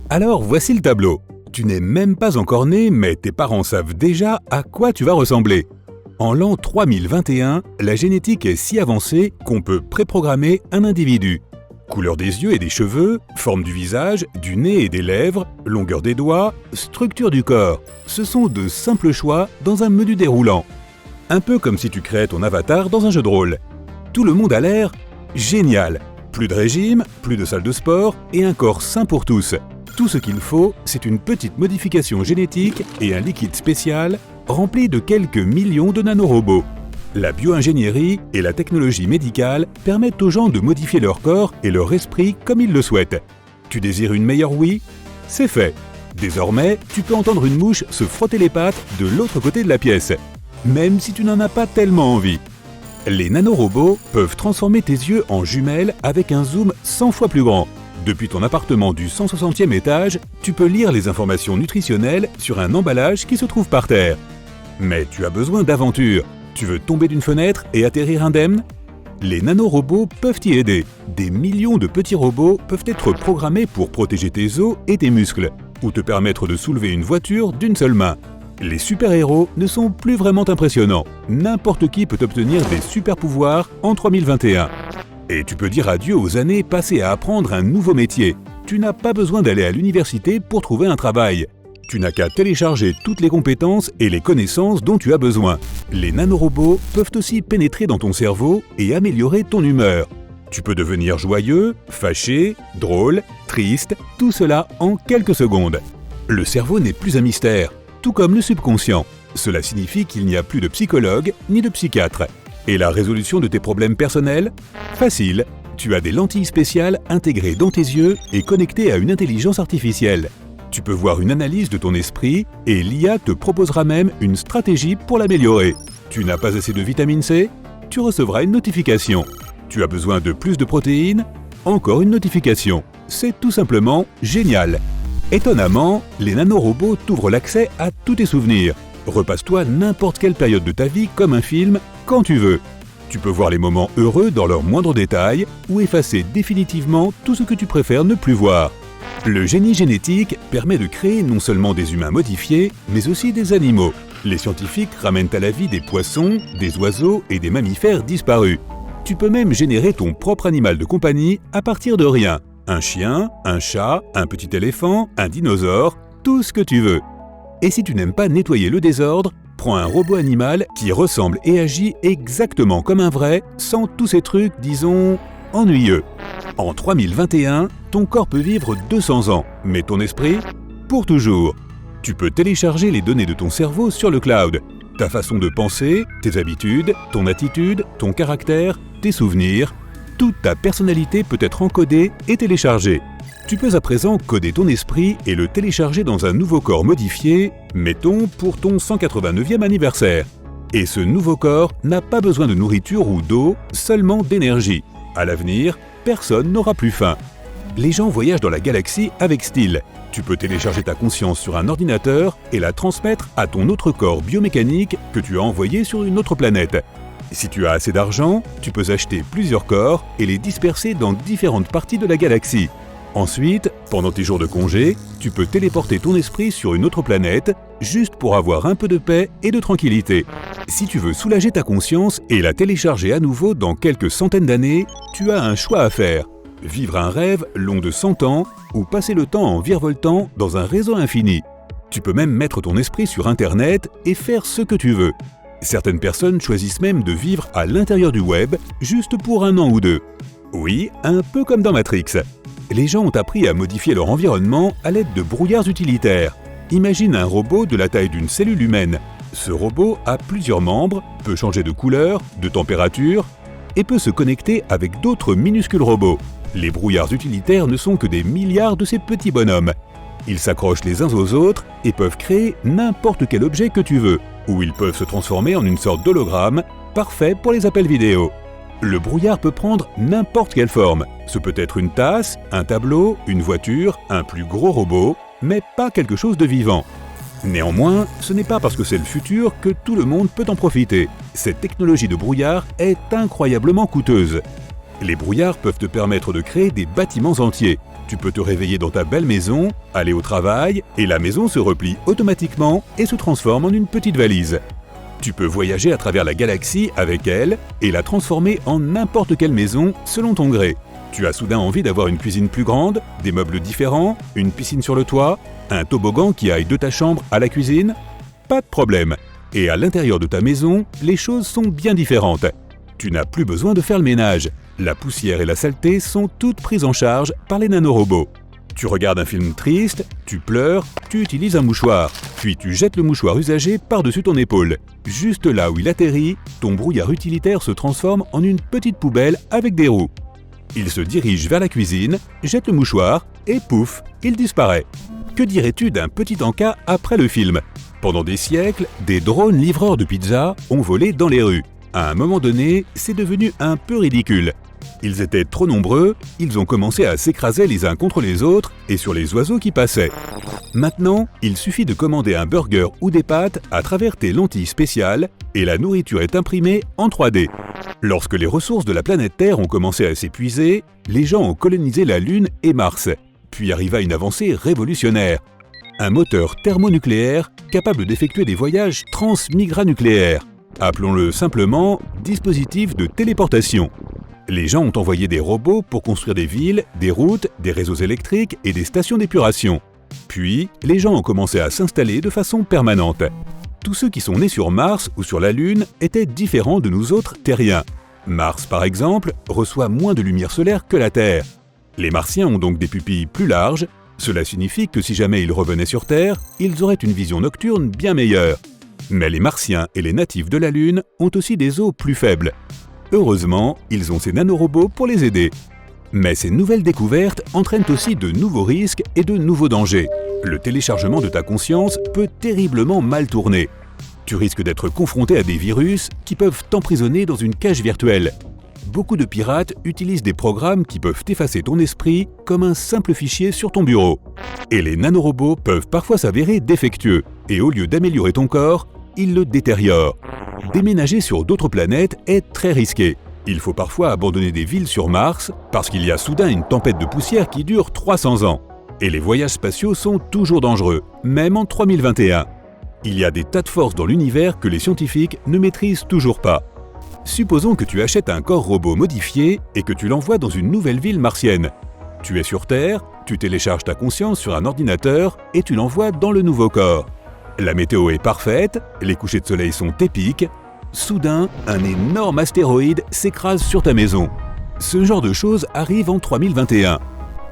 Alors voici le tableau. Tu n'es même pas encore né, mais tes parents savent déjà à quoi tu vas ressembler. En l'an 3021, la génétique est si avancée qu'on peut préprogrammer un individu. Couleur des yeux et des cheveux, forme du visage, du nez et des lèvres, longueur des doigts, structure du corps. Ce sont de simples choix dans un menu déroulant. Un peu comme si tu créais ton avatar dans un jeu de rôle. Tout le monde a l'air génial. Plus de régime, plus de salle de sport et un corps sain pour tous. Tout ce qu'il faut, c'est une petite modification génétique et un liquide spécial rempli de quelques millions de nanorobots. La bio-ingénierie et la technologie médicale permettent aux gens de modifier leur corps et leur esprit comme ils le souhaitent. Tu désires une meilleure ouïe? C'est fait. Désormais, tu peux entendre une mouche se frotter les pattes de l'autre côté de la pièce, même si tu n'en as pas tellement envie. Les nanorobots peuvent transformer tes yeux en jumelles avec un zoom 100 fois plus grand. Depuis ton appartement du 160e étage, tu peux lire les informations nutritionnelles sur un emballage qui se trouve par terre. Mais tu as besoin d'aventure. Tu veux tomber d'une fenêtre et atterrir indemne? Les nanorobots peuvent t'y aider. Des millions de petits robots peuvent être programmés pour protéger tes os et tes muscles, ou te permettre de soulever une voiture d'une seule main. Les super-héros ne sont plus vraiment impressionnants. N'importe qui peut obtenir des super-pouvoirs en 3021. Et tu peux dire adieu aux années passées à apprendre un nouveau métier. Tu n'as pas besoin d'aller à l'université pour trouver un travail. Tu n'as qu'à télécharger toutes les compétences et les connaissances dont tu as besoin. Les nanorobots peuvent aussi pénétrer dans ton cerveau et améliorer ton humeur. Tu peux devenir joyeux, fâché, drôle, triste, tout cela en quelques secondes. Le cerveau n'est plus un mystère, tout comme le subconscient. Cela signifie qu'il n'y a plus de psychologue ni de psychiatre. Et la résolution de tes problèmes personnels? Facile, tu as des lentilles spéciales intégrées dans tes yeux et connectées à une intelligence artificielle. Tu peux voir une analyse de ton esprit et l'IA te proposera même une stratégie pour l'améliorer. Tu n'as pas assez de vitamine C? Tu recevras une notification. Tu as besoin de plus de protéines? Encore une notification. C'est tout simplement génial. Étonnamment, les nanorobots t'ouvrent l'accès à tous tes souvenirs. Repasse-toi n'importe quelle période de ta vie comme un film, quand tu veux. Tu peux voir les moments heureux dans leurs moindres détails ou effacer définitivement tout ce que tu préfères ne plus voir. Le génie génétique permet de créer non seulement des humains modifiés, mais aussi des animaux. Les scientifiques ramènent à la vie des poissons, des oiseaux et des mammifères disparus. Tu peux même générer ton propre animal de compagnie à partir de rien. Un chien, un chat, un petit éléphant, un dinosaure, tout ce que tu veux. Et si tu n'aimes pas nettoyer le désordre, prends un robot animal qui ressemble et agit exactement comme un vrai, sans tous ces trucs, disons, ennuyeux. En 3021, ton corps peut vivre 200 ans, mais ton esprit, pour toujours. Tu peux télécharger les données de ton cerveau sur le cloud. Ta façon de penser, tes habitudes, ton attitude, ton caractère, tes souvenirs, toute ta personnalité peut être encodée et téléchargée. Tu peux à présent coder ton esprit et le télécharger dans un nouveau corps modifié, mettons pour ton 189e anniversaire. Et ce nouveau corps n'a pas besoin de nourriture ou d'eau, seulement d'énergie. À l'avenir, personne n'aura plus faim. Les gens voyagent dans la galaxie avec style. Tu peux télécharger ta conscience sur un ordinateur et la transmettre à ton autre corps biomécanique que tu as envoyé sur une autre planète. Si tu as assez d'argent, tu peux acheter plusieurs corps et les disperser dans différentes parties de la galaxie. Ensuite, pendant tes jours de congé, tu peux téléporter ton esprit sur une autre planète, juste pour avoir un peu de paix et de tranquillité. Si tu veux soulager ta conscience et la télécharger à nouveau dans quelques centaines d'années, tu as un choix à faire. Vivre un rêve long de 100 ans ou passer le temps en virevoltant dans un réseau infini. Tu peux même mettre ton esprit sur Internet et faire ce que tu veux. Certaines personnes choisissent même de vivre à l'intérieur du web, juste pour un an ou deux. Oui, un peu comme dans Matrix. Les gens ont appris à modifier leur environnement à l'aide de brouillards utilitaires. Imagine un robot de la taille d'une cellule humaine. Ce robot a plusieurs membres, peut changer de couleur, de température et peut se connecter avec d'autres minuscules robots. Les brouillards utilitaires ne sont que des milliards de ces petits bonhommes. Ils s'accrochent les uns aux autres et peuvent créer n'importe quel objet que tu veux, ou ils peuvent se transformer en une sorte d'hologramme, parfait pour les appels vidéo. Le brouillard peut prendre n'importe quelle forme. Ce peut être une tasse, un tableau, une voiture, un plus gros robot, mais pas quelque chose de vivant. Néanmoins, ce n'est pas parce que c'est le futur que tout le monde peut en profiter. Cette technologie de brouillard est incroyablement coûteuse. Les brouillards peuvent te permettre de créer des bâtiments entiers. Tu peux te réveiller dans ta belle maison, aller au travail, et la maison se replie automatiquement et se transforme en une petite valise. Tu peux voyager à travers la galaxie avec elle et la transformer en n'importe quelle maison selon ton gré. Tu as soudain envie d'avoir une cuisine plus grande, des meubles différents, une piscine sur le toit, un toboggan qui aille de ta chambre à la cuisine? Pas de problème. Et à l'intérieur de ta maison, les choses sont bien différentes. Tu n'as plus besoin de faire le ménage. La poussière et la saleté sont toutes prises en charge par les nanorobots. Tu regardes un film triste, tu pleures, tu utilises un mouchoir, puis tu jettes le mouchoir usagé par-dessus ton épaule. Juste là où il atterrit, ton brouillard utilitaire se transforme en une petite poubelle avec des roues. Il se dirige vers la cuisine, jette le mouchoir et pouf, il disparaît. Que dirais-tu d'un petit encas après le film? Pendant des siècles, des drones livreurs de pizza ont volé dans les rues. À un moment donné, c'est devenu un peu ridicule. Ils étaient trop nombreux, ils ont commencé à s'écraser les uns contre les autres et sur les oiseaux qui passaient. Maintenant, il suffit de commander un burger ou des pâtes à travers tes lentilles spéciales et la nourriture est imprimée en 3D. Lorsque les ressources de la planète Terre ont commencé à s'épuiser, les gens ont colonisé la Lune et Mars. Puis arriva une avancée révolutionnaire. Un moteur thermonucléaire capable d'effectuer des voyages transmigranucléaires. Appelons-le simplement dispositif de téléportation. Les gens ont envoyé des robots pour construire des villes, des routes, des réseaux électriques et des stations d'épuration. Puis, les gens ont commencé à s'installer de façon permanente. Tous ceux qui sont nés sur Mars ou sur la Lune étaient différents de nous autres terriens. Mars, par exemple, reçoit moins de lumière solaire que la Terre. Les Martiens ont donc des pupilles plus larges. Cela signifie que si jamais ils revenaient sur Terre, ils auraient une vision nocturne bien meilleure. Mais les Martiens et les natifs de la Lune ont aussi des os plus faibles. Heureusement, ils ont ces nanorobots pour les aider. Mais ces nouvelles découvertes entraînent aussi de nouveaux risques et de nouveaux dangers. Le téléchargement de ta conscience peut terriblement mal tourner. Tu risques d'être confronté à des virus qui peuvent t'emprisonner dans une cage virtuelle. Beaucoup de pirates utilisent des programmes qui peuvent effacer ton esprit comme un simple fichier sur ton bureau. Et les nanorobots peuvent parfois s'avérer défectueux, et au lieu d'améliorer ton corps, ils le détériorent. Déménager sur d'autres planètes est très risqué. Il faut parfois abandonner des villes sur Mars parce qu'il y a soudain une tempête de poussière qui dure 300 ans. Et les voyages spatiaux sont toujours dangereux, même en 3021. Il y a des tas de forces dans l'univers que les scientifiques ne maîtrisent toujours pas. Supposons que tu achètes un corps robot modifié et que tu l'envoies dans une nouvelle ville martienne. Tu es sur Terre, tu télécharges ta conscience sur un ordinateur et tu l'envoies dans le nouveau corps. La météo est parfaite, les couchers de soleil sont épiques. Soudain, un énorme astéroïde s'écrase sur ta maison. Ce genre de choses arrive en 3021.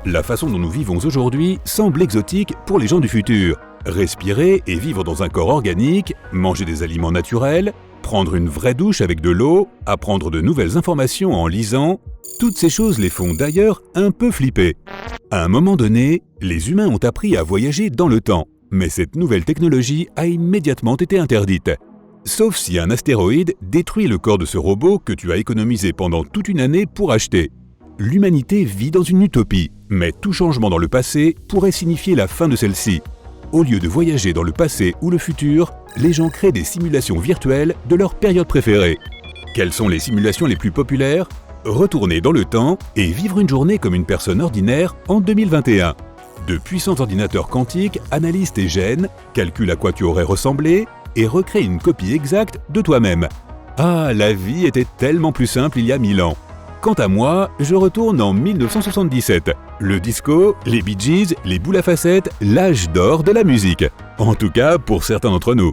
La façon dont nous vivons aujourd'hui semble exotique pour les gens du futur. Respirer et vivre dans un corps organique, manger des aliments naturels, prendre une vraie douche avec de l'eau, apprendre de nouvelles informations en lisant, toutes ces choses les font d'ailleurs un peu flipper. À un moment donné, les humains ont appris à voyager dans le temps, mais cette nouvelle technologie a immédiatement été interdite. Sauf si un astéroïde détruit le corps de ce robot que tu as économisé pendant toute une année pour acheter. L'humanité vit dans une utopie, mais tout changement dans le passé pourrait signifier la fin de celle-ci. Au lieu de voyager dans le passé ou le futur, les gens créent des simulations virtuelles de leur période préférée. Quelles sont les simulations les plus populaires? Retourner dans le temps et vivre une journée comme une personne ordinaire en 2021. De puissants ordinateurs quantiques analysent tes gènes, calculent à quoi tu aurais ressemblé et recréent une copie exacte de toi-même. Ah, la vie était tellement plus simple il y a 1000 ans. Quant à moi, je retourne en 1977. Le disco, les Bee Gees, les boules à facettes, l'âge d'or de la musique. En tout cas, pour certains d'entre nous.